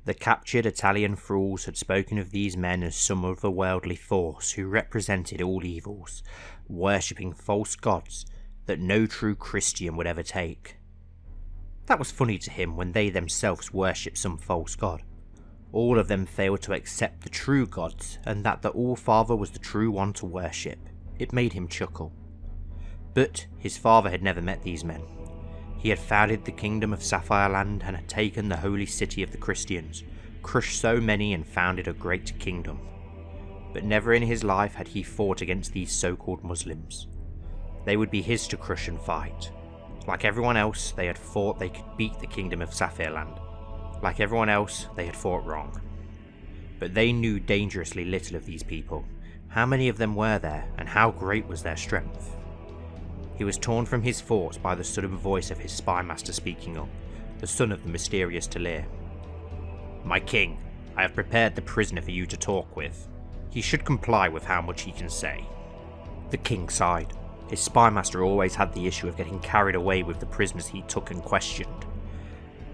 The captured Italian thralls had spoken of these men as some otherworldly force who represented all evils, worshipping false gods that no true Christian would ever take. That was funny to him when they themselves worshipped some false god. All of them failed to accept the true gods, and that the All-Father was the true one to worship. It made him chuckle. But his father had never met these men. He had founded the kingdom of Sapphire Land and had taken the holy city of the Christians, crushed so many and founded a great kingdom. But never in his life had he fought against these so-called Muslims. They would be his to crush and fight. Like everyone else, they had thought they could beat the kingdom of Sapphire Land. Like everyone else, they had fought wrong. But they knew dangerously little of these people. How many of them were there, and how great was their strength? He was torn from his thoughts by the sudden voice of his spy master speaking up, the son of the mysterious Talir. "My king, I have prepared the prisoner for you to talk with. He should comply with how much he can say." The king sighed. His spy master always had the issue of getting carried away with the prisoners he took and questioned.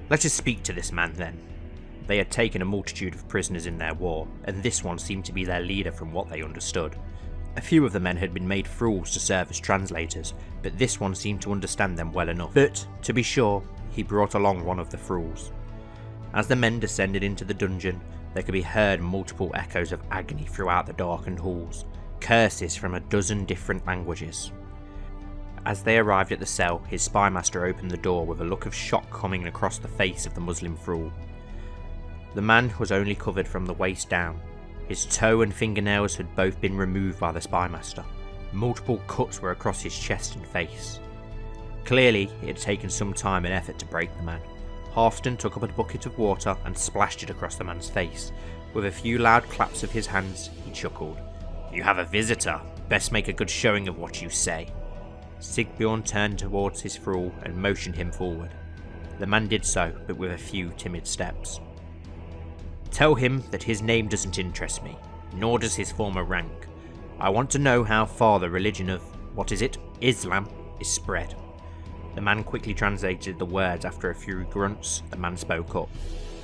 "Let us speak to this man then." They had taken a multitude of prisoners in their war, and this one seemed to be their leader from what they understood. A few of the men had been made thralls to serve as translators, but this one seemed to understand them well enough. But, to be sure, he brought along one of the thralls. As the men descended into the dungeon, there could be heard multiple echoes of agony throughout the darkened halls, curses from a dozen different languages. As they arrived at the cell, his spy master opened the door with a look of shock coming across the face of the Muslim thrall. The man was only covered from the waist down. His toe and fingernails had both been removed by the spy master. Multiple cuts were across his chest and face. Clearly, it had taken some time and effort to break the man. Halfston took up a bucket of water and splashed it across the man's face. With a few loud claps of his hands, he chuckled. "You have a visitor. Best make a good showing of what you say." Sigbjorn turned towards his thrall and motioned him forward. The man did so, but with a few timid steps. "Tell him that his name doesn't interest me, nor does his former rank. I want to know how far the religion of, Islam, is spread." The man quickly translated the words. After a few grunts, the man spoke up.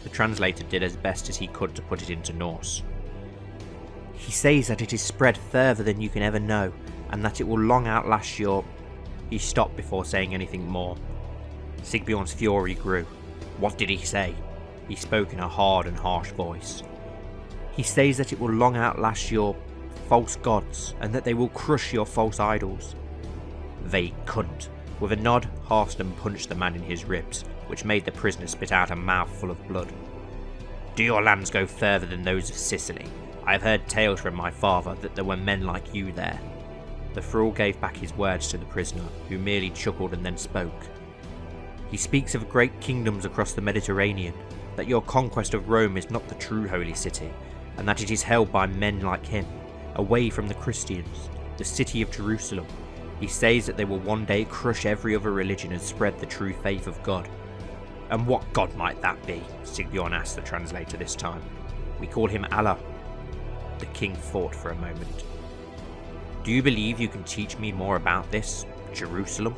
The translator did as best as he could to put it into Norse. "He says that it is spread further than you can ever know, and that it will long outlast your..." He stopped before saying anything more. Sigbjorn's fury grew. What did he say? He spoke in a hard and harsh voice. "He says that it will long outlast your false gods, and that they will crush your false idols." "They couldn't." With a nod, Halfston punched the man in his ribs, which made the prisoner spit out a mouthful of blood. "Do your lands go further than those of Sicily? I have heard tales from my father that there were men like you there." The thrall gave back his words to the prisoner, who merely chuckled and then spoke. "He speaks of great kingdoms across the Mediterranean, that your conquest of Rome is not the true holy city, and that it is held by men like him, away from the Christians, the city of Jerusalem. He says that they will one day crush every other religion and spread the true faith of God." "And what God might that be?" Sigbjorn asked the translator this time. "We call him Allah." The king thought for a moment. "Do you believe you can teach me more about this, Jerusalem?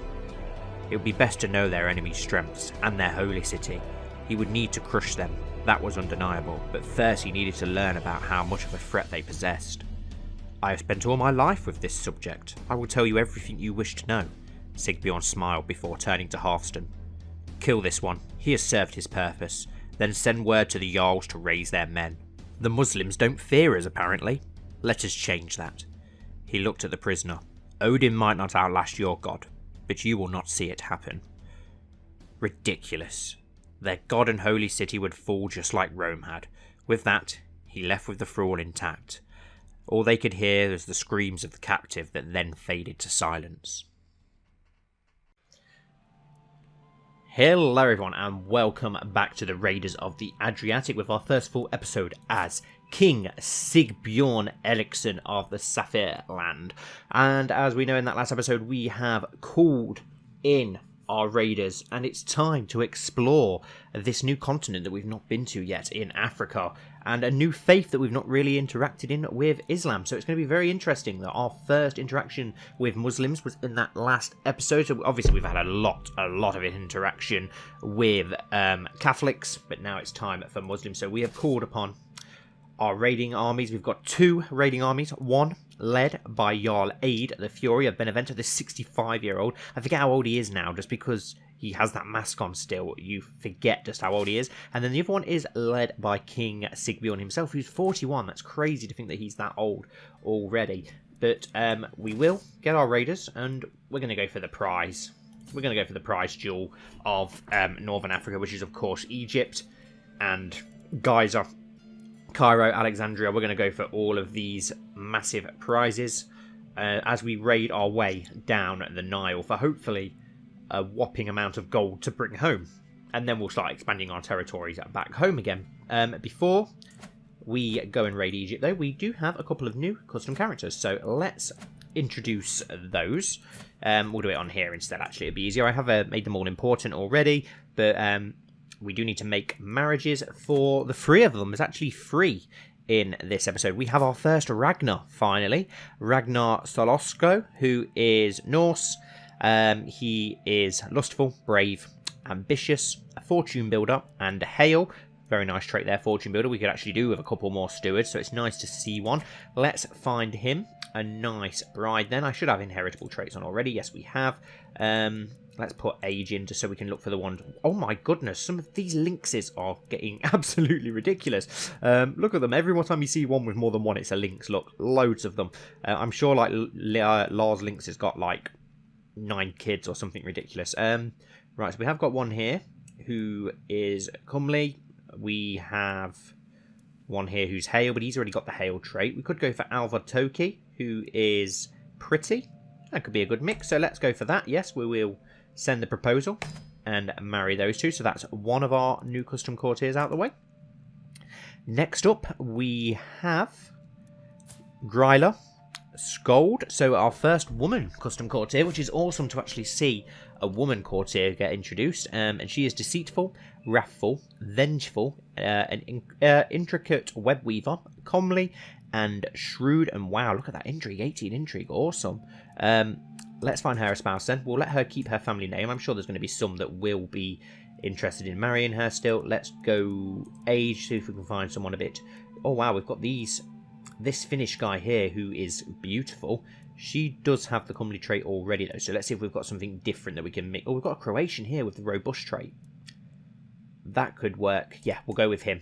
It would be best to know their enemy's strengths and their holy city. He would need to crush them, that was undeniable, but first he needed to learn about how much of a threat they possessed." "I have spent all my life with this subject. I will tell you everything you wish to know." Sigbjorn smiled before turning to Halfston. "Kill this one. He has served his purpose. Then send word to the Jarls to raise their men. The Muslims don't fear us, apparently. Let us change that." He looked at the prisoner. "Odin might not outlast your god, but you will not see it happen." "Ridiculous. Their god and holy city would fall just like Rome had." With that, he left with the thrall intact. All they could hear was the screams of the captive that then faded to silence. Hello everyone and welcome back to the Raiders of the Adriatic with our first full episode as King Sigbjorn Erikson of the Sapphire Land. And as we know in that last episode, we have called in our raiders, and it's time to explore this new continent that we've not been to yet in Africa, and a new faith that we've not really interacted in with Islam. So it's going to be very interesting that our first interaction with Muslims was in that last episode. So obviously we've had a lot of interaction with Catholics, but now it's time for Muslims. So we have called upon our raiding armies. We've got 2 raiding armies, one led by Jarl Aid, the Fury of Benevento, this 65-year-old. I forget how old he is now, just because he has that mask on still. You forget just how old he is. And then the other one is led by King Sigbjorn himself, who's 41. That's crazy to think that he's that old already. But we will get our raiders, and we're going to go for the prize. We're going to go for the prize jewel of Northern Africa, which is, of course, Egypt and Giza, Cairo, Alexandria. We're going to go for all of these massive prizes as we raid our way down the Nile for hopefully a whopping amount of gold to bring home. And then we'll start expanding our territories back home again. Before we go and raid Egypt, though, we do have a couple of new custom characters. So let's introduce those. We'll do it on here instead, actually. It'll be easier. I have made them all important already, but we do need to make marriages for the 3 of them. There's actually 3 in this episode. We have our first Ragnar, finally. Ragnar Solosko, who is Norse. He is lustful, brave, ambitious, a fortune builder, and a Hale. Very nice trait there, fortune builder. We could actually do with a couple more stewards, so it's nice to see one. Let's find him a nice bride then. I should have inheritable traits on already. Yes, we have. Let's put age in just so we can look for the one. Oh my goodness, some of these lynxes are getting absolutely ridiculous. Look at them. Every time you see one with more than one, it's a lynx. Look, loads of them. I'm sure like Lars Lynx has got like 9 kids or something ridiculous. Right, so we have got one here who is comely. We have one here who's Hale, but he's already got the Hale trait. We could go for Alva Toki, who is pretty. That could be a good mix, so let's go for that. Yes, we will send the proposal and marry those 2. So that's one of our new custom courtiers out the way. Next up, we have Gryla Scold. So our first woman custom courtier, which is awesome to actually see a woman courtier get introduced. And she is deceitful, wrathful, vengeful, an intricate web weaver, comely, and shrewd. And wow, look at that intrigue, 18 intrigue, awesome. Let's find her a spouse then. We'll let her keep her family name. I'm sure there's going to be some that will be interested in marrying her still. Let's go age, see if we can find someone a bit. Oh wow, we've got this Finnish guy here who is beautiful. She does have the comely trait already though, so let's see if we've got something different that we can make. Oh, we've got a Croatian here with the robust trait. That could work. Yeah, we'll go with him.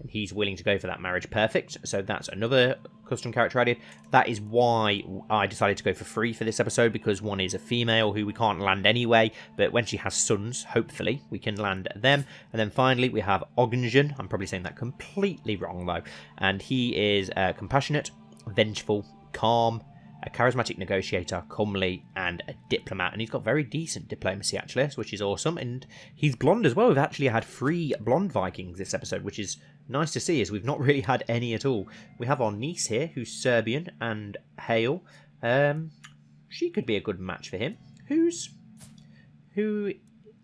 And he's willing to go for that marriage. Perfect. So that's another custom character added. That is why I decided to go for 3 for this episode, because one is a female who we can't land anyway, but when she has sons, hopefully we can land them. And then finally we have Ogunjan. I'm probably saying that completely wrong though. And he is compassionate, vengeful, calm, a charismatic negotiator, comely, and a diplomat. And he's got very decent diplomacy, actually, which is awesome. And he's blonde as well. We've actually had 3 blonde Vikings this episode, which is nice to see, as we've not really had any at all. We have our niece here, who's Serbian and Hale. She could be a good match for him. Who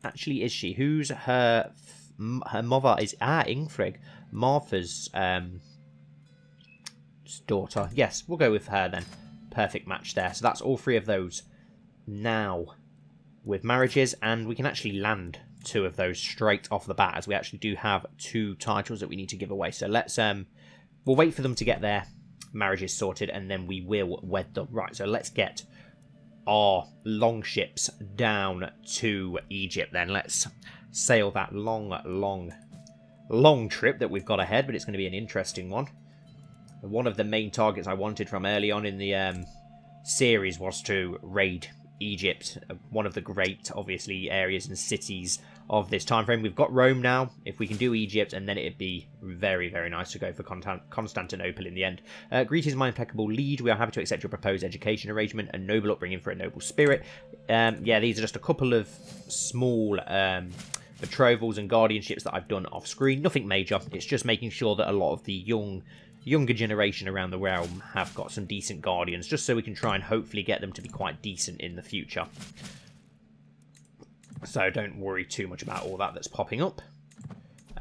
actually is she? Who's her mother is Ingfrig, Martha's daughter. Yes, we'll go with her then. Perfect match there. So that's all 3 of those now with marriages, and we can actually land 2 of those straight off the bat, as we actually do have 2 titles that we need to give away. So let's we'll wait for them to get their marriages sorted, and then we will wed them. Right, so let's get our long ships down to Egypt then. Let's sail that long trip that we've got ahead, but it's going to be an interesting one. One of the main targets I wanted from early on in the series was to raid Egypt, one of the great, obviously, areas and cities of this time frame. We've got Rome now. If we can do Egypt, and then it'd be very, very nice to go for Constantinople in the end. Greetings, my impeccable lead. We are happy to accept your proposed education arrangement and noble upbringing for a noble spirit. Yeah, these are just a couple of small betrothals and guardianships that I've done off screen. Nothing major. It's just making sure that a lot of the younger generation around the realm have got some decent guardians, just so we can try and hopefully get them to be quite decent in the future. So don't worry too much about all that's popping up.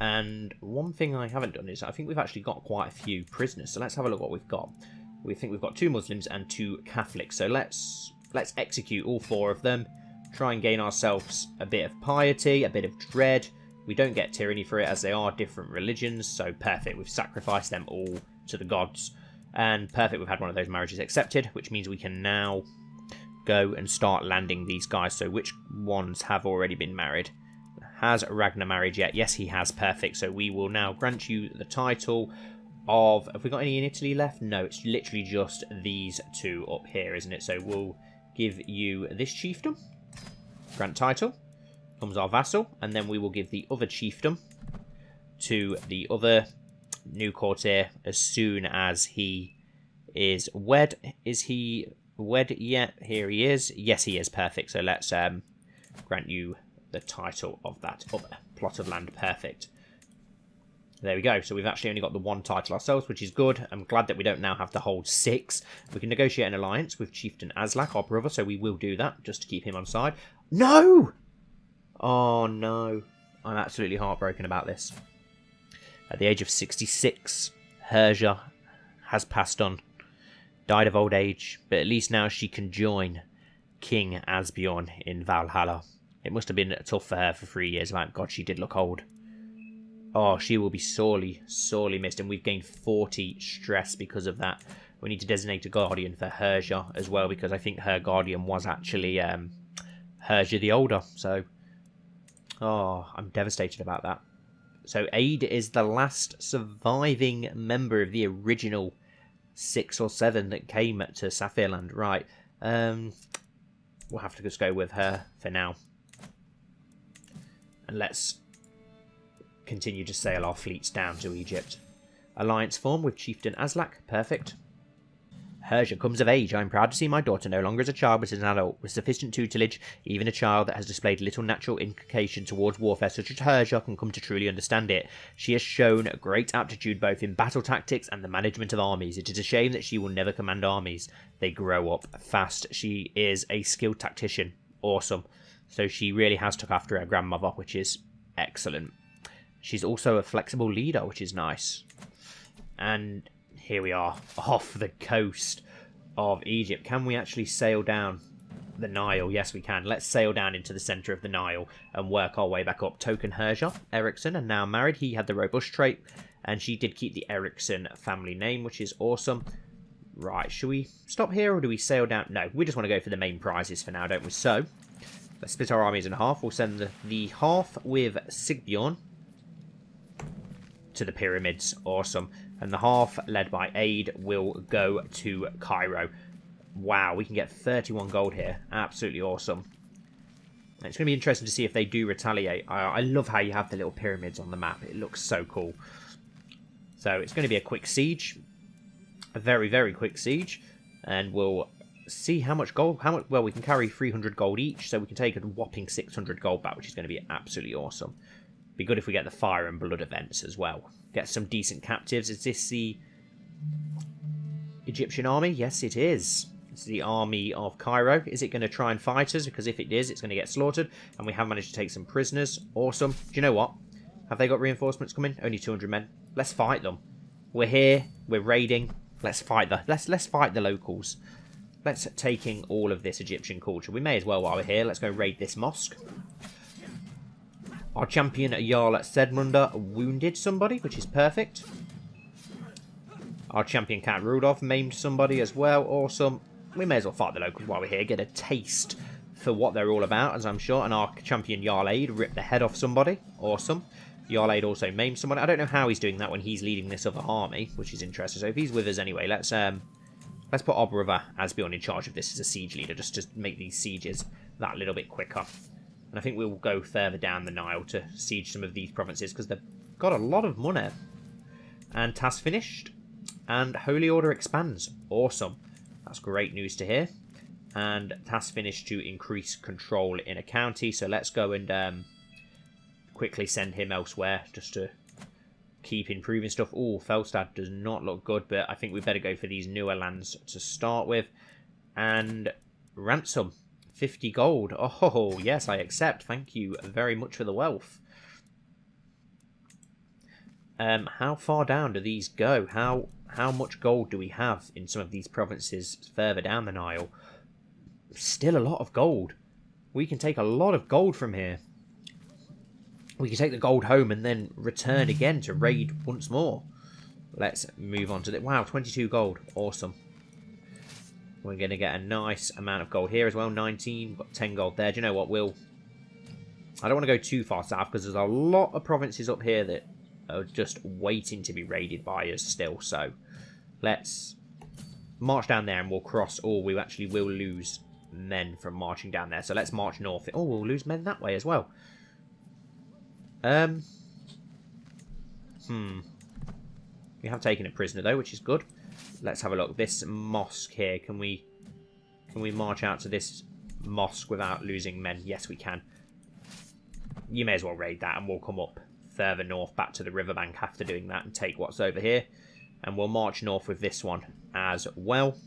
And one thing I haven't done is I think we've actually got quite a few prisoners. So let's have a look what we've got. We think we've got 2 Muslims and 2 Catholics. So let's execute all 4 of them. Try and gain ourselves a bit of piety, a bit of dread. We don't get tyranny for it as they are different religions. So perfect. We've sacrificed them all to the gods. And perfect. We've had one of those marriages accepted, which means we can now go and start landing these guys. So which ones have already been married? Has Ragnar married yet? Yes, he has. Perfect. So we will now grant you the title of... Have we got any in Italy left? No, it's literally just these 2 up here, isn't it? So we'll give you this chiefdom. Grant title. Comes our vassal. And then we will give the other chiefdom to the other new courtier as soon as he is wed. Is he wed yet? Here he is. Yes, he is. Perfect. So let's grant you the title of that other plot of land. Perfect. There we go. So we've actually only got the 1 title ourselves, which is good. I'm glad that we don't now have to hold 6. We can negotiate an alliance with Chieftain Aslak, our brother, so we will do that just to keep him on side. No! Oh, no. I'm absolutely heartbroken about this. At the age of 66, Herja has passed on. Died of old age, but at least now she can join King Asbjorn in Valhalla. It must have been tough for her for 3 years. My God, she did look old. Oh, she will be sorely, sorely missed. And we've gained 40 stress because of that. We need to designate a guardian for Herja as well, because I think her guardian was actually Herja the Older. So, oh, I'm devastated about that. So, Aid is the last surviving member of the original 6 or 7 that came to Sapphireland. Right. We'll have to just go with her for now. And let's continue to sail our fleets down to Egypt. Alliance form with Chieftain Aslak. Perfect. Herja comes of age. I am proud to see my daughter no longer as a child but as an adult with sufficient tutelage. Even a child that has displayed little natural inclination towards warfare such as Herja can come to truly understand it. She has shown great aptitude both in battle tactics and the management of armies. It is a shame that she will never command armies. They grow up fast. She is a skilled tactician. Awesome. So she really has took after her grandmother, which is excellent. She's also a flexible leader, which is nice. And here we are, off the coast of Egypt. Can we actually sail down the Nile? Yes, we can. Let's sail down into the centre of the Nile and work our way back up. Token Sigbjorn Erikson, and now married. He had the robust trait, and she did keep the Eriksson family name, which is awesome. Right, should we stop here, or do we sail down? No, we just want to go for the main prizes for now, don't we? So, let's split our armies in half. We'll send the half with Sigbjorn to the pyramids. Awesome. And the half, led by Aid, will go to Cairo. Wow, we can get 31 gold here. Absolutely awesome. And it's going to be interesting to see if they do retaliate. I love how you have the little pyramids on the map. It looks so cool. So it's going to be a quick siege. A very, very quick siege. And we'll see how much gold... Well, we can carry 300 gold each, so we can take a whopping 600 gold back, which is going to be absolutely awesome. Be good if we get the fire and blood events as well. Get some decent captives. Is this the Egyptian army? Yes, it is. It's the army of Cairo. Is it going to try and fight us? Because if it is, it's going to get slaughtered. And we have managed to take some prisoners. Awesome. Do you know what? Have they got reinforcements coming? Only 200 men. Let's fight them. We're here. We're raiding. Let's fight let's fight the locals. Let's taking all of this Egyptian culture. We may as well while we're here. Let's go raid this mosque. Our champion, Jarl Sedmunda, wounded somebody, which is perfect. Our champion, Count Rudolph, maimed somebody as well. Awesome. We may as well fight the locals while we're here. Get a taste for what they're all about, as I'm sure. And our champion, Jarl Aid, ripped the head off somebody. Awesome. Jarl Aid also maimed somebody. I don't know how he's doing that when he's leading this other army, which is interesting. So if he's with us anyway, let's put our brother Asbjorn in charge of this as a siege leader, just to make these sieges that little bit quicker. And I think we'll go further down the Nile to siege some of these provinces because they've got a lot of money. And task finished. And Holy Order expands. Awesome. That's great news to hear. And task finished to increase control in a county. So let's go and quickly send him elsewhere just to keep improving stuff. Oh, Felstad does not look good, but I think we better go for these newer lands to start with. And ransom 50 gold. Oh, yes, I accept. Thank you very much for the wealth. How far down do these go? How much gold do we have in some of these provinces further down the Nile? Still a lot of gold. We can take a lot of gold from here. We can take the gold home and then return again to raid once more. Let's move on to that. Wow, 22 gold. Awesome. We're going to get a nice amount of gold here as well. 19. We've got 10 gold there. Do you know what? I don't want to go too far south because there's a lot of provinces up here that are just waiting to be raided by us still. So let's march down there and we'll cross. Oh, we actually will lose men from marching down there. So let's march north. Oh, we'll lose men that way as well. We have taken a prisoner though, which is good. Let's have a look. This mosque here, can we march out to this mosque without losing men? Yes, we can. You may as well raid that and we'll come up further north back to the riverbank after doing that and take what's over here. And we'll march north with this one as well.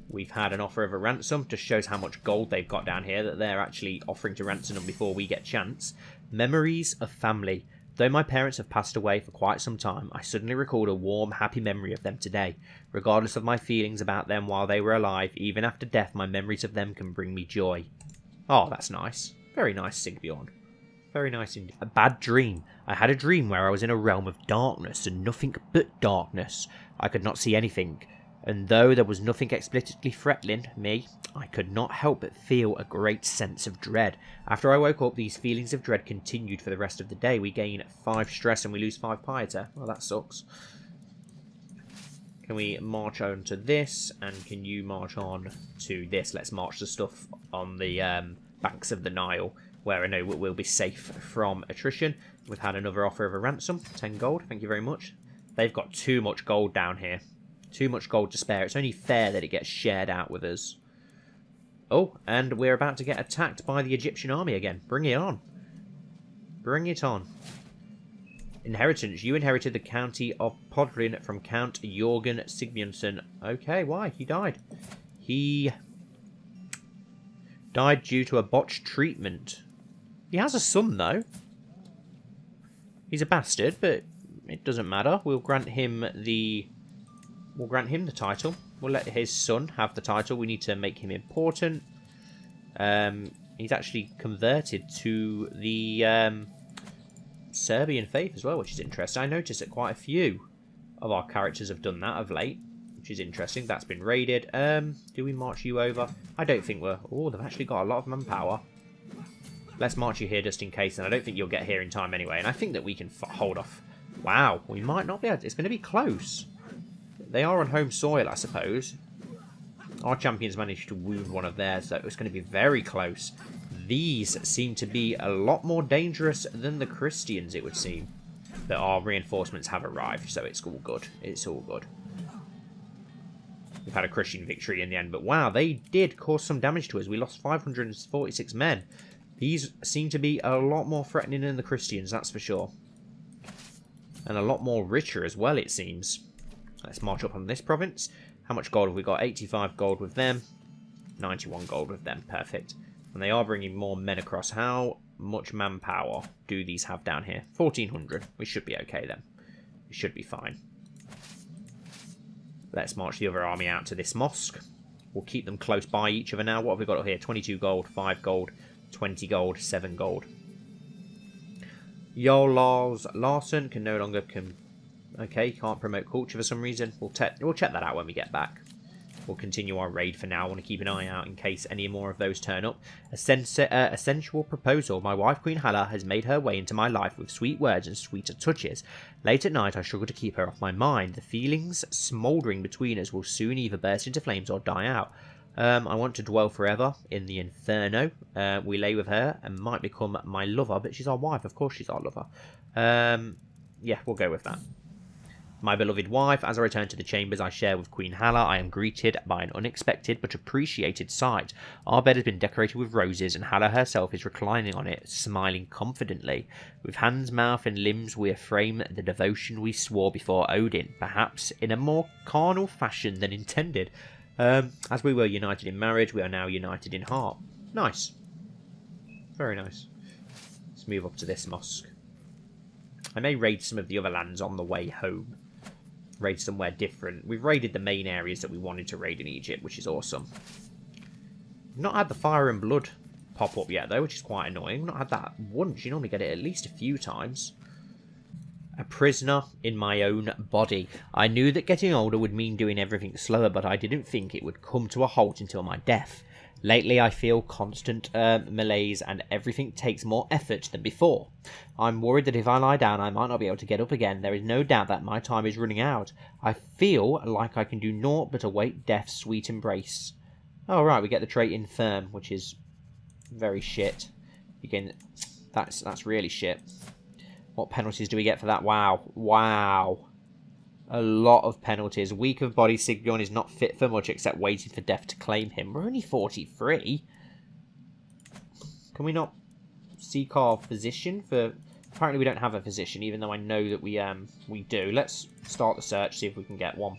We've had an offer of a ransom. Just shows how much gold they've got down here that they're actually offering to ransom them before we get chance. Memories of family. Though my parents have passed away for quite some time, I suddenly recalled a warm, happy memory of them today. Regardless of my feelings about them while they were alive, even after death, my memories of them can bring me joy. Oh, that's nice. Very nice, Sigbjorn. Very nice indeed. A bad dream. I had a dream where I was in a realm of darkness and nothing but darkness. I could not see anything. And though there was nothing explicitly threatening me, I could not help but feel a great sense of dread. After I woke up, these feelings of dread continued for the rest of the day. We gain 5 stress and we lose 5 piety. Well, that sucks. Can we march on to this? And can you march on to this? Let's march the stuff on the banks of the Nile, where I know we'll be safe from attrition. We've had another offer of a ransom. 10 gold. Thank you very much. They've got too much gold down here. Too much gold to spare. It's only fair that it gets shared out with us. Oh, and we're about to get attacked by the Egyptian army again. Bring it on. Bring it on. Inheritance. You inherited the county of Podrin from Count Jorgen Sigbjornsson. Okay, why? He died. He died due to a botched treatment. He has a son, though. He's a bastard, but it doesn't matter. We'll grant him the title. We'll let his son have the title. We need to make him important. He's actually converted to the Serbian faith as well, which is interesting. I noticed that quite a few of our characters have done that of late, which is interesting. That's been raided. Do we march you over? I don't think we're... Oh, they've actually got a lot of manpower. Let's march you here just in case, and I don't think you'll get here in time anyway. And I think that we can hold off. Wow, we might not be able to. It's going to be close. They are on home soil, I suppose. Our champions managed to wound one of theirs, so it's going to be very close. These seem to be a lot more dangerous than the Christians, it would seem. But our reinforcements have arrived, so it's all good. It's all good. We've had a Christian victory in the end, but wow, they did cause some damage to us. We lost 546 men. These seem to be a lot more threatening than the Christians, that's for sure. And a lot more richer as well, it seems. Let's march up on this province. How much gold have we got? 85 gold with them. 91 gold with them. Perfect. And they are bringing more men across. How much manpower do these have down here? 1,400. We should be okay then. We should be fine. Let's march the other army out to this mosque. We'll keep them close by each other now. What have we got up here? 22 gold, 5 gold, 20 gold, 7 gold. Jarl Lars Larson can no longer... Okay, can't promote culture for some reason. We'll check that out when we get back. We'll continue our raid for now. I want to keep an eye out in case any more of those turn up. A sensual proposal. My wife, Queen Halla, has made her way into my life with sweet words and sweeter touches. Late at night, I struggle to keep her off my mind. The feelings smouldering between us will soon either burst into flames or die out. I want to dwell forever in the inferno. We lay with her and might become my lover, but she's our wife. Of course she's our lover. Yeah, we'll go with that. My beloved wife, as I return to the chambers I share with Queen Halla, I am greeted by an unexpected but appreciated sight. Our bed has been decorated with roses, and Halla herself is reclining on it, smiling confidently. With hands, mouth, and limbs we frame the devotion we swore before Odin, perhaps in a more carnal fashion than intended. As we were united in marriage, we are now united in heart. Nice. Very nice. Let's move up to this mosque. I may raid some of the other lands on the way home. Raid somewhere different. We've raided the main areas that we wanted to raid in Egypt, which is awesome. We've not had the fire and blood pop up yet, though, which is quite annoying. We've not had that once. You normally get it at least a few times. A prisoner in my own body. I knew that getting older would mean doing everything slower, but I didn't think it would come to a halt until my death. Lately, I feel constant malaise and everything takes more effort than before. I'm worried that if I lie down, I might not be able to get up again. There is no doubt that my time is running out. I feel like I can do naught but await death's sweet embrace. Oh, right, we get the trait infirm, which is very shit. Again, that's really shit. What penalties do we get for that? Wow. Wow. A lot of penalties. Weak of body, Sigbjorn is not fit for much except waiting for death to claim him. We're only 43. Can we not seek our physician for... Apparently we don't have a physician, even though I know that we do. Let's start the search, see if we can get one.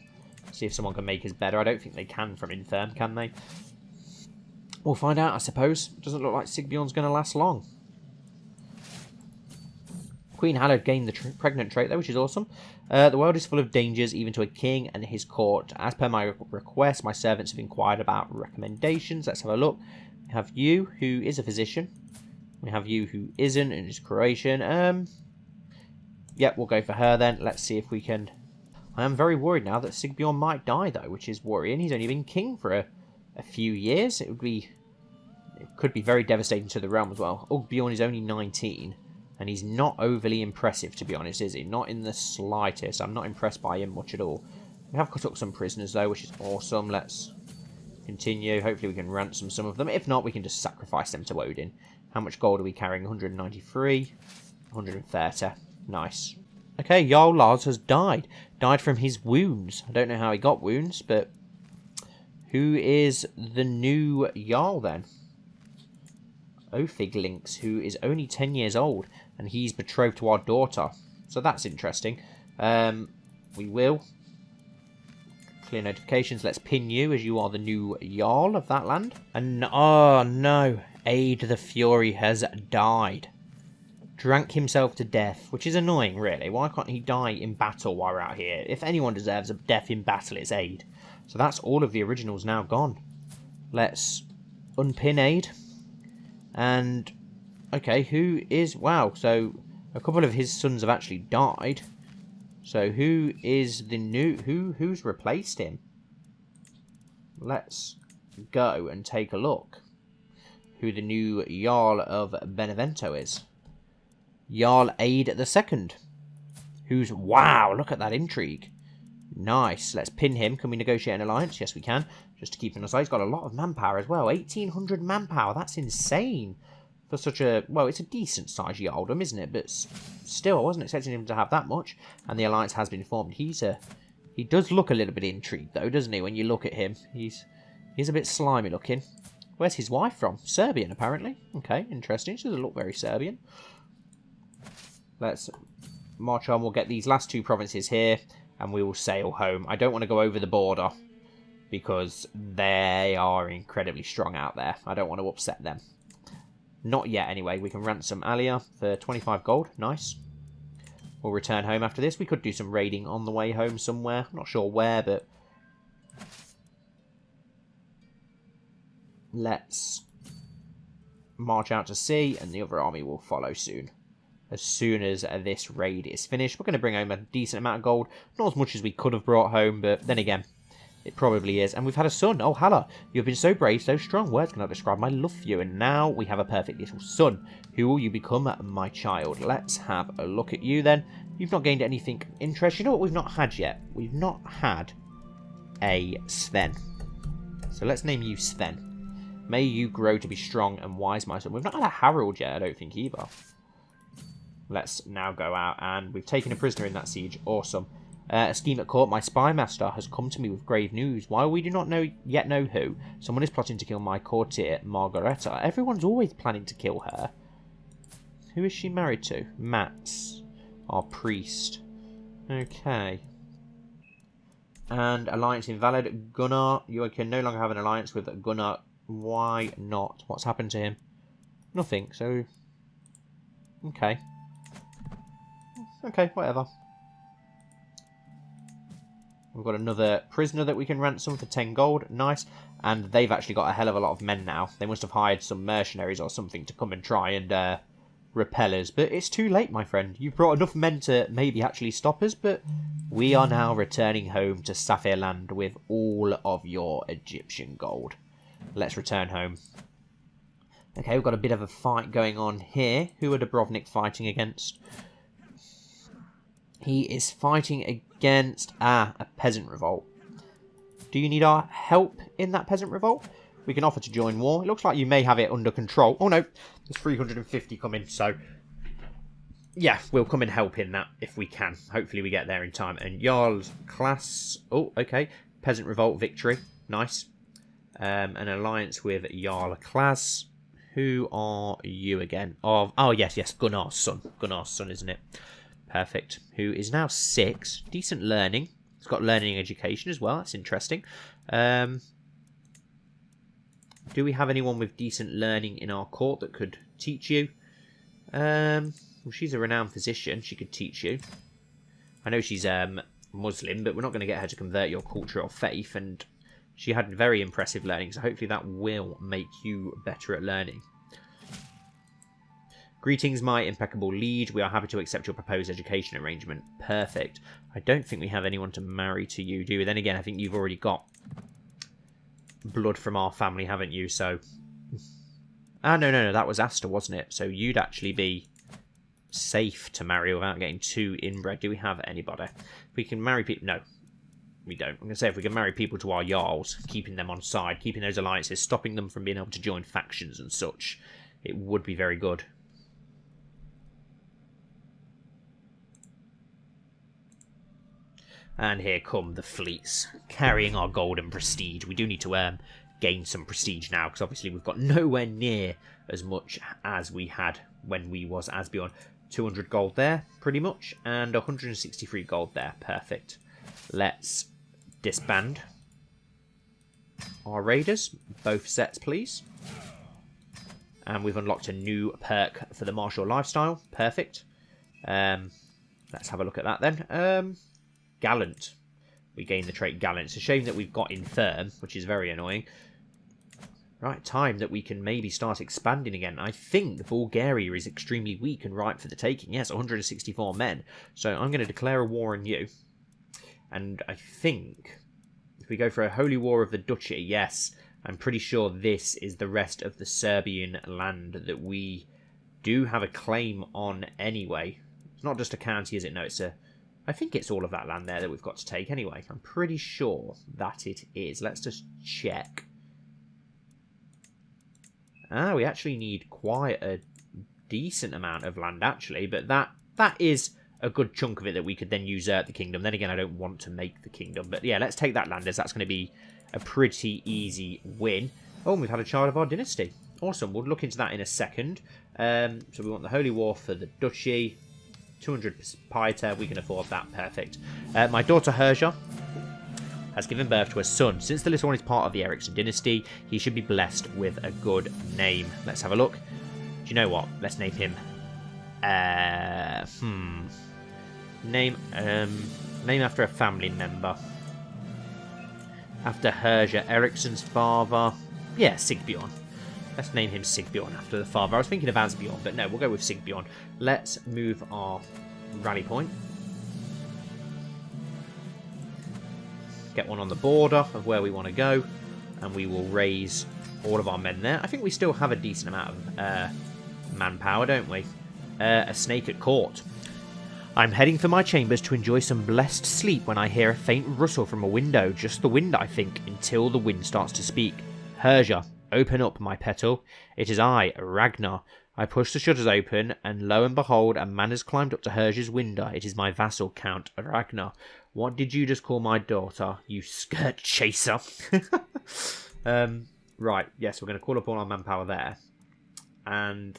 See if someone can make us better. I don't think they can from infirm, can they? We'll find out, I suppose. Doesn't look like Sigbjorn's going to last long. Queen Halla gained the pregnant trait, though, which is awesome. The world is full of dangers, even to a king and his court. As per my request, my servants have inquired about recommendations. Let's have a look. We have you, who is a physician. We have you, who isn't, and is Croatian. Yep, we'll go for her then. Let's see if we can... I am very worried now that Sigbjorn might die, though, which is worrying. He's only been king for a few years. It could be very devastating to the realm as well. Asbjorn is only 19. And he's not overly impressive, to be honest, is he? Not in the slightest. I'm not impressed by him much at all. We have cut up some prisoners, though, which is awesome. Let's continue. Hopefully we can ransom some of them. If not, we can just sacrifice them to Odin. How much gold are we carrying? 193. 130. Nice. Okay, Jarl Lars has died. Died from his wounds. I don't know how he got wounds, but... Who is the new Jarl, then? Ophiglinks, who is only 10 years old, and he's betrothed to our daughter. So that's interesting. We will clear notifications. Let's pin you as you are the new Jarl of that land. And oh no, Aid the Fury has died. Drank himself to death, which is annoying, really. Why can't he die in battle while we're out here? If anyone deserves a death in battle, it's Aid. So that's all of the originals now gone. Let's unpin Aid. And, okay, who is... Wow, so a couple of his sons have actually died. So who is the new... Who's replaced him? Let's go and take a look. Who the new Jarl of Benevento is. Jarl Aid II. Who's... Wow, look at that intrigue. Nice. Let's pin him. Can we negotiate an alliance? Yes, we can. Just to keep him aside. He's got a lot of manpower as well. 1,800 manpower. That's insane. For such a... Well, it's a decent size Jarldom, isn't it? But still, I wasn't expecting him to have that much. And the alliance has been formed. He does look a little bit intrigued, though, doesn't he? When you look at him. He's a bit slimy looking. Where's his wife from? Serbian, apparently. Okay, interesting. She doesn't look very Serbian. Let's march on. We'll get these last two provinces here. And we will sail home. I don't want to go over the border. Because they are incredibly strong out there. I don't want to upset them. Not yet, anyway. We can ransom Alia for 25 gold. Nice. We'll return home after this. We could do some raiding on the way home somewhere. I'm not sure where, but... Let's march out to sea, and the other army will follow soon. As soon as this raid is finished. We're going to bring home a decent amount of gold. Not as much as we could have brought home, but then again, it probably is. And we've had a son. Oh, Halla, you've been so brave, so strong. Words cannot describe my love for you. And now we have a perfect little son. Who will you become, my child? Let's have a look at you then. You've not gained anything interesting. You know what we've not had yet? We've not had a Sven. So let's name you Sven. May you grow to be strong and wise, my son. We've not had a Harold yet, I don't think, either. Let's now go out, and we've taken a prisoner in that siege. Awesome. A scheme at court. My spy master has come to me with grave news. While we do not yet know who, someone is plotting to kill my courtier, Margareta. Everyone's always planning to kill her. Who is she married to? Mats, our priest. Okay. And alliance invalid. Gunnar, you can no longer have an alliance with Gunnar. Why not? What's happened to him? Nothing, so... Okay. Okay, whatever. We've got another prisoner that we can ransom for 10 gold. Nice. And they've actually got a hell of a lot of men now. They must have hired some mercenaries or something to come and try and repel us. But it's too late, my friend. You've brought enough men to maybe actually stop us, but we are now returning home to Sapphire Land with all of your Egyptian gold. Let's return home. Okay, we've got a bit of a fight going on here. Who are Dubrovnik fighting against? He is fighting against a peasant revolt. Do you need our help in that peasant revolt? We can offer to join war. It looks like you may have it under control. Oh no, there's 350 coming, so yeah, we'll come and help in that if we can. Hopefully we get there in time. And Jarl's class... Oh, okay. Peasant revolt victory. Nice. An alliance with Jarl class. Who are you again? Oh, yes, Gunnar's son. Gunnar's son, isn't it? Perfect. Who is now 6. Decent learning. He's got learning education as well. That's interesting. Do we have anyone with decent learning in our court that could teach you? Well, she's a renowned physician. She could teach you. I know she's Muslim, but we're not going to get her to convert your culture or faith. And she had very impressive learning, so hopefully that will make you better at learning. Greetings, my impeccable liege. We are happy to accept your proposed education arrangement. Perfect. I don't think we have anyone to marry to you, do we? Then again, I think you've already got blood from our family, haven't you? So... Ah, no, that was Asta, wasn't it? So you'd actually be safe to marry without getting too inbred. Do we have anybody? If we can marry people... No, we don't. I'm going to say if we can marry people to our Jarls, keeping them on side, keeping those alliances, stopping them from being able to join factions and such, it would be very good. And here come the fleets, carrying our gold and prestige. We do need to gain some prestige now, because obviously we've got nowhere near as much as we had when we was Asbjorn. 200 gold there, pretty much, and 163 gold there. Perfect. Let's disband our raiders. Both sets, please. And we've unlocked a new perk for the martial lifestyle. Perfect. Let's have a look at that then. Gallant. We gain the trait Gallant. It's a shame that we've got Infirm, which is very annoying. Right, time that we can maybe start expanding again. I think Bulgaria is extremely weak and ripe for the taking. Yes, 164 men. So I'm going to declare a war on you. And I think if we go for a holy war of the duchy, yes, I'm pretty sure this is the rest of the Serbian land that we do have a claim on anyway. It's not just a county, is it? No, it's a... I think it's all of that land there that we've got to take anyway. I'm pretty sure that it is. Let's just check. Ah, we actually need quite a decent amount of land, actually. But that is a good chunk of it that we could then usurp the kingdom. Then again, I don't want to make the kingdom. But yeah, let's take that land, as that's going to be a pretty easy win. Oh, and we've had a child of our dynasty. Awesome. We'll look into that in a second. So we want the Holy War for the duchy. 200 piety, we can afford that. Perfect. My daughter Herja has given birth to a son. Since the little one is part of the Eriksson dynasty, he should be blessed with a good name. Let's have a look. Do you know what? Let's name him. Name after a family member. After Herja Eriksson's father. Yeah, Sigbjorn. Let's name him Sigbjorn after the father. I was thinking of Asbjorn, but no, we'll go with Sigbjorn. Let's move our rally point. Get one on the border of where we want to go. And we will raise all of our men there. I think we still have a decent amount of manpower, don't we? A snake at court. I'm heading for my chambers to enjoy some blessed sleep when I hear a faint rustle from a window. Just the wind, I think, until the wind starts to speak. Herja. Open up, my petal. It is I, Ragnar. I push the shutters open, and lo and behold, a man has climbed up to Herja's window. It is my vassal, Count Ragnar. What did you just call my daughter, you skirt chaser? Right, yes, we're going to call up all our manpower there. And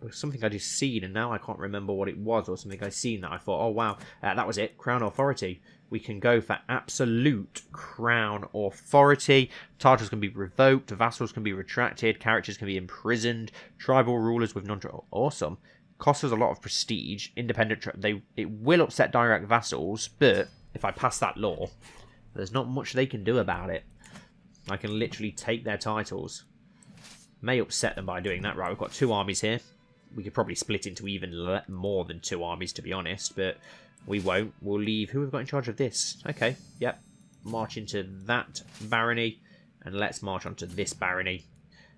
It was something I just seen, and now I can't remember what it was, or something I seen that I thought, oh wow, that was it. Crown authority. We can go for absolute crown authority. Titles can be revoked, vassals can be retracted, characters can be imprisoned, tribal rulers with awesome. Costs us a lot of prestige. Independent. It will upset direct vassals, but if I pass that law, there's not much they can do about it. I can literally take their titles. May upset them by doing that. Right, we've got 2 armies here. We could probably split into even more than 2 armies, to be honest, but we won't. We'll leave. Who have we got in charge of this? Okay, yep. March into that barony, and let's march onto this barony.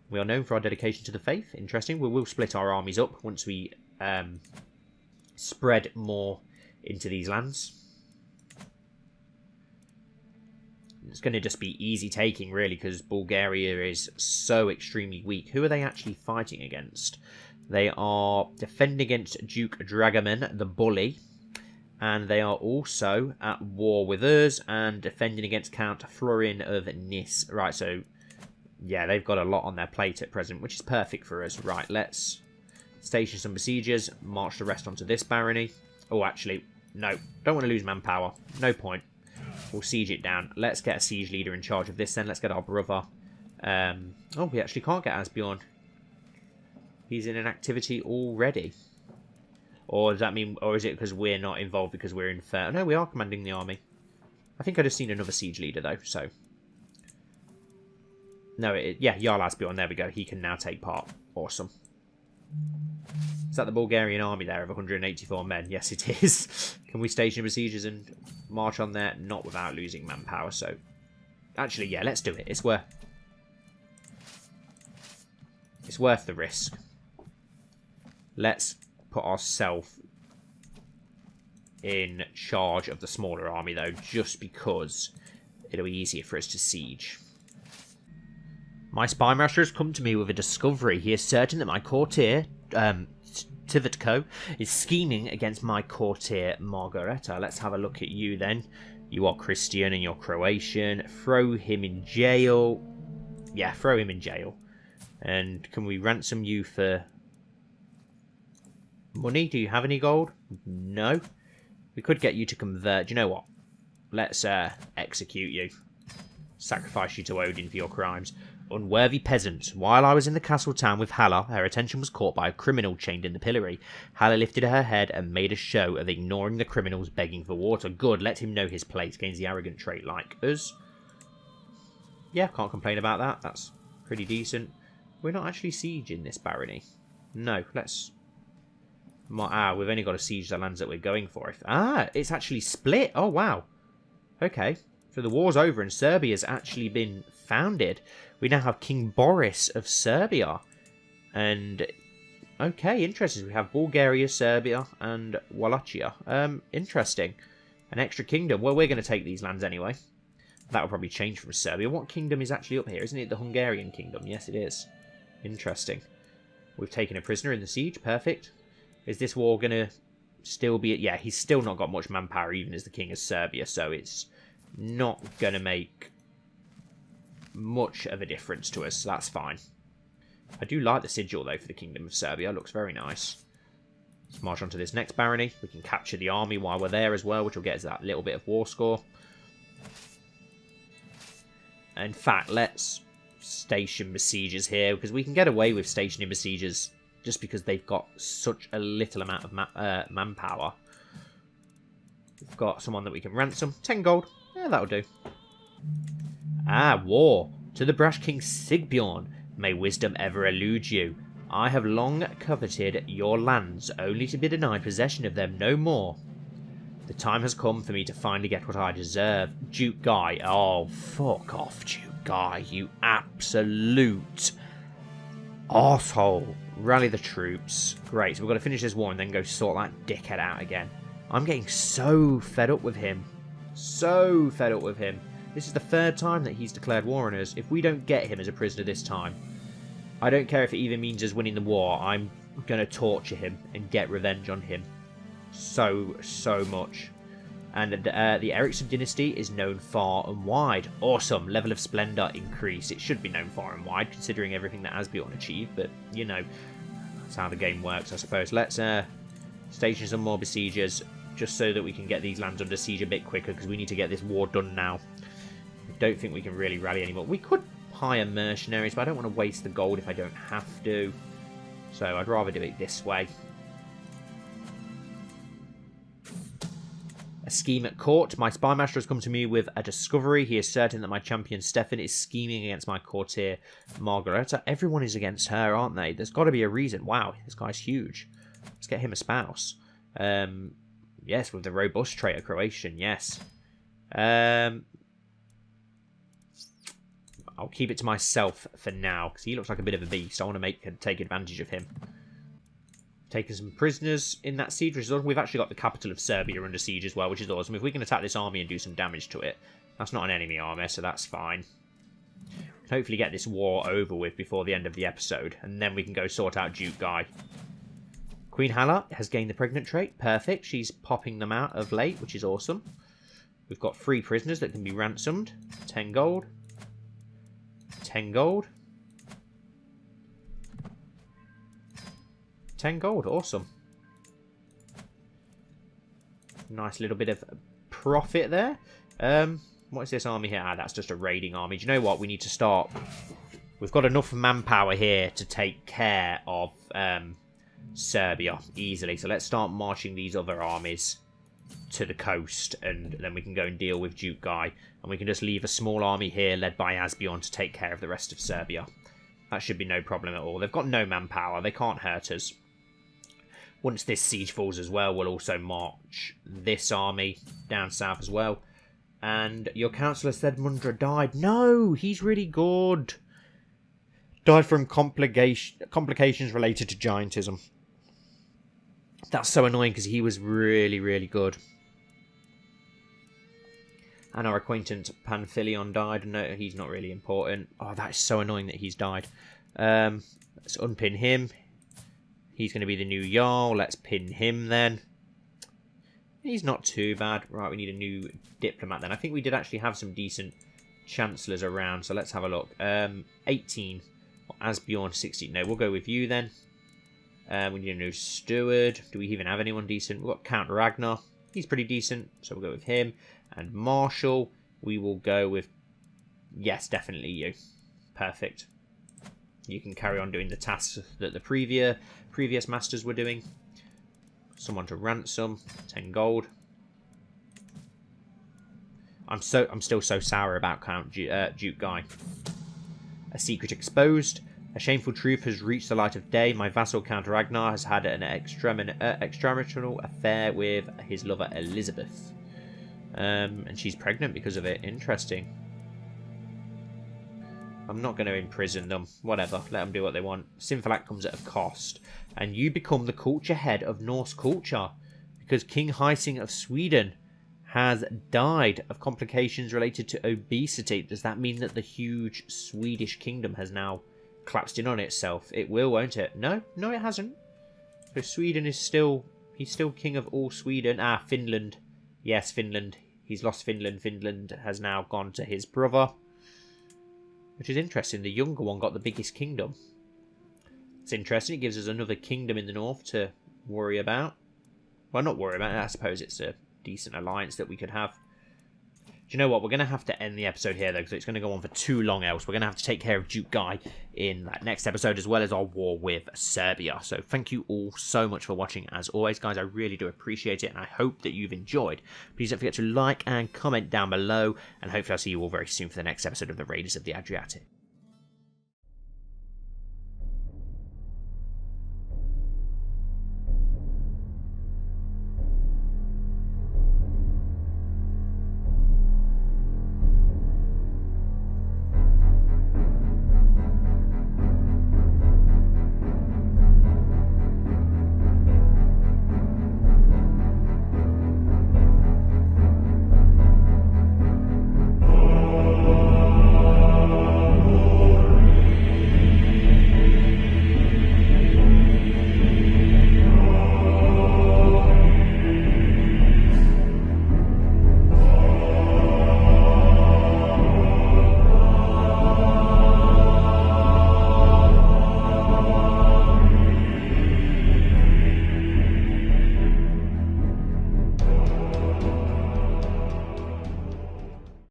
We are known for our dedication to the faith. Interesting. We will split our armies up once we spread more into these lands. It's going to just be easy taking, really, because Bulgaria is so extremely weak. Who are they actually fighting against? They are defending against Duke Dragoman, the Bully, and they are also at war with us and defending against Count Florin of Nis. Right, so, yeah, they've got a lot on their plate at present, which is perfect for us. Right, let's station some besiegers, march the rest onto this barony. Oh, actually, no, don't want to lose manpower. No point. We'll siege it down. Let's get a siege leader in charge of this then. Let's get our brother. Oh, we actually can't get Asbjorn. He's in an activity already. Or does that mean, or is it because we're not involved because we're in fair? No, we are commanding the army. I think I just seen another siege leader though, so. No, yeah, Jarl Asbjorn, there we go. He can now take part. Awesome. Is that the Bulgarian army there of 184 men? Yes, it is. Can we station besiegers and march on there? Not without losing manpower, so... Actually, yeah, let's do it. It's worth the risk. Let's put ourselves in charge of the smaller army, though, just because it'll be easier for us to siege. My spy master has come to me with a discovery. He is certain that my courtier, Tivitko, is scheming against my courtier, Margareta. Let's have a look at you, then. You are Christian and you're Croatian. Throw him in jail. Yeah, throw him in jail. And can we ransom you for money? Do you have any gold? No. We could get you to convert. Do you know what? Let's execute you. Sacrifice you to Odin for your crimes. Unworthy peasant. While I was in the castle town with Halla, her attention was caught by a criminal chained in the pillory. Halla lifted her head and made a show of ignoring the criminals begging for water. Good, let him know his place. Gains the arrogant trait like us. Yeah, can't complain about that. That's pretty decent. We're not actually sieging this barony. No, let's... we've only got to siege the lands that we're going for. It's actually split. Oh, wow. Okay. So the war's over and Serbia's actually been founded. We now have King Boris of Serbia. And, okay, interesting. We have Bulgaria, Serbia, and Wallachia. Interesting. An extra kingdom. Well, we're going to take these lands anyway. That will probably change from Serbia. What kingdom is actually up here? Isn't it the Hungarian kingdom? Yes, it is. Interesting. We've taken a prisoner in the siege. Perfect. Is this war going to still be... yeah, he's still not got much manpower, even as the king of Serbia, so it's not going to make much of a difference to us, so that's fine. I do like the sigil, though, for the Kingdom of Serbia. It looks very nice. Let's march on to this next barony. We can capture the army while we're there as well, which will get us that little bit of war score. In fact, let's station besiegers here, because we can get away with stationing besiegers just because they've got such a little amount of manpower. We've got someone that we can ransom. 10 gold. Yeah, that'll do. War. To the brash King Sigbjorn. May wisdom ever elude you. I have long coveted your lands, only to be denied possession of them no more. The time has come for me to finally get what I deserve. Duke Guy. Oh, fuck off, Duke Guy, you absolute arsehole. Rally the troops. Great, so we've got to finish this war and then go sort that dickhead out again. I'm getting so fed up with him. So fed up with him. This is the 3rd time that he's declared war on us. If we don't get him as a prisoner this time, I don't care if it even means us winning the war. I'm going to torture him and get revenge on him. So much. And the Eriksson dynasty is known far and wide. Awesome. Level of splendor increase. It should be known far and wide, considering everything that Asbjorn achieved, but, you know, That's how the game works, I suppose. Let's station some more besiegers, just so that we can get these lands under siege a bit quicker, because we need to get this war done now. I don't think we can really rally anymore. We could hire mercenaries, but I don't want to waste the gold if I don't have to. So I'd rather do it this way. A scheme at court. My spy master has come to me with a discovery. He is certain that my champion Stefan is scheming against my courtier Margareta. Everyone is against her, aren't they? There's got to be a reason. Wow, this guy's huge. Let's get him a spouse. Yes, with the robust trait of Croatian, yes. I'll keep it to myself for now, because he looks like a bit of a beast. I want to take advantage of him. Taking some prisoners in that siege, which is awesome. We've actually got the capital of Serbia under siege as well, which is awesome. If we can attack this army and do some damage to it, that's not an enemy army, so that's fine. Hopefully get this war over with before the end of the episode, and then we can go sort out Duke Guy. Queen Hala has gained the pregnant trait. Perfect. She's popping them out of late, which is awesome. We've got 3 prisoners that can be ransomed. 10 gold. 10 gold. 10 gold, awesome. Nice little bit of profit there. What is this army here? Ah, that's just a raiding army. Do you know what? We need to start. We've got enough manpower here to take care of Serbia easily. So let's start marching these other armies to the coast, and then we can go and deal with Duke Guy. And we can just leave a small army here led by Asbjorn to take care of the rest of Serbia. That should be no problem at all. They've got no manpower. They can't hurt us. Once this siege falls as well, we'll also march this army down south as well. And your councillor said Mundra died. No, he's really good. Died from complications related to giantism. That's so annoying because he was really, really good. And our acquaintance Panphilion died. No, he's not really important. Oh, that is so annoying that he's died. Let's unpin him. He's going to be the new Jarl. Let's pin him then. He's not too bad. Right, we need a new diplomat then. I think we did actually have some decent chancellors around. So let's have a look. 18. Asbjorn 16. No, we'll go with you then. We need a new steward. Do we even have anyone decent? We've got Count Ragnar. He's pretty decent. So we'll go with him. And Marshal, we will go with... Yes, definitely you. Perfect. You can carry on doing the tasks that the previous masters were doing. Someone to ransom. 10 gold. I'm still so sour about Count Duke Guy. A secret exposed. A shameful truth has reached the light of day. My vassal Count Ragnar has had an extramarital affair with his lover Elizabeth. And she's pregnant because of it. Interesting. I'm not going to imprison them. Whatever. Let them do what they want. Sinfalak comes at a cost. And you become the culture head of Norse culture. Because King Hysing of Sweden has died of complications related to obesity. Does that mean that the huge Swedish kingdom has now collapsed in on itself? It will, won't it? No, it hasn't. So Sweden is still... He's still king of all Sweden. Ah, Finland. Yes, Finland. He's lost Finland. Finland has now gone to his brother. Which is interesting. The younger one got the biggest kingdom. It's interesting. It gives us another kingdom in the north to worry about. Well, not worry about. I suppose it's a decent alliance that we could have. Do you know what? We're going to have to end the episode here, though, because it's going to go on for too long else. We're going to have to take care of Duke Guy in that next episode, as well as our war with Serbia. So thank you all so much for watching. As always, guys, I really do appreciate it, and I hope that you've enjoyed. Please don't forget to like and comment down below, and hopefully I'll see you all very soon for the next episode of the Raiders of the Adriatic.